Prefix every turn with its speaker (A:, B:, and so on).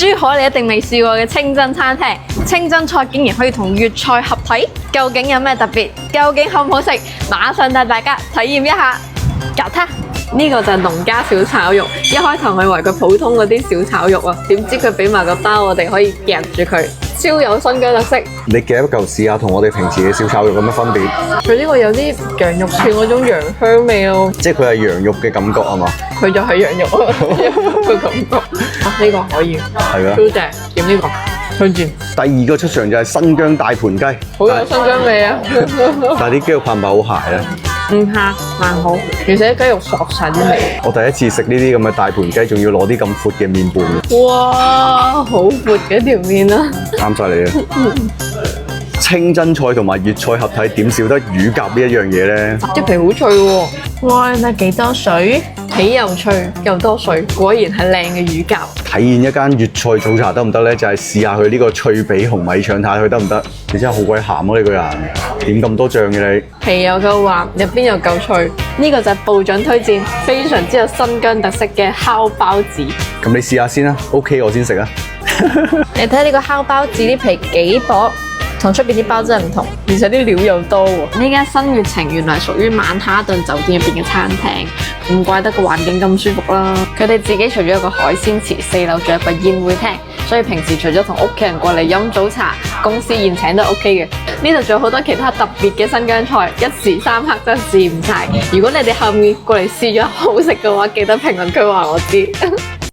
A: 珠海你一定未試過嘅清真餐廳，清真菜竟然可以同粵菜合體，究竟有咩特別？究竟好唔好食？馬上帶大家體驗一下。搞它！呢個就係農家小炒肉，一開頭我以為佢普通嗰啲小炒肉啊，點知佢俾埋個包我哋可以夾住佢，超有新疆特色。
B: 你夾一嚿試下，同我哋平時嘅小炒肉有乜分別？
A: 佢呢個有啲羊肉串嗰種羊香味咯，
B: 即係佢係羊肉嘅感覺係嘛？
A: 佢就係羊肉啊，個感覺。呢個可以，
B: 係啊，
A: 超正，點呢個？推薦。
B: 第二個出場就係新疆大盤雞，
A: 好有新疆味啊！
B: 但係啲雞肉怕唔怕好鞋咧？
A: 唔怕，還好，而且雞肉索晒啲味。
B: 我第一次食呢啲咁嘅大盤雞，仲要攞啲咁闊嘅面盤，
A: 哇，好闊嘅條面啊！
B: 啱晒你啊！清真菜同埋粵菜合體，點少得乳鴿呢一樣嘢咧？
A: 啲皮好脆喎！哇，你睇幾多水？皮又脆又多水，果然係靚嘅乳鴿。
B: 體驗一間粵菜早茶得唔得咧？就係試下佢呢個脆皮紅米腸，睇下佢得唔得？你真係好鬼鹹啊！你個人點咁多醬嘅你？
A: 皮又夠滑，入邊又夠脆。呢個就係部長推薦，非常之有新疆特色嘅烤包子。
B: 咁你試下先啦，OK 我先食啊！
A: 你睇下呢個烤包子啲皮幾薄，同出邊啲包真係唔同，而且啲料又多喎。呢間新月情原來屬於曼哈頓酒店入邊嘅餐廳，唔怪得個環境咁舒服啦。佢哋自己除咗有個海鮮池，4樓仲有個宴會廳，所以平時除咗同屋企人過嚟飲早茶，公司宴請都 OK 嘅。呢度仲有好多其他特別嘅新疆菜，一時三刻真係試唔晒。如果你哋後面過嚟試咗好食嘅話，記得評論區話我知。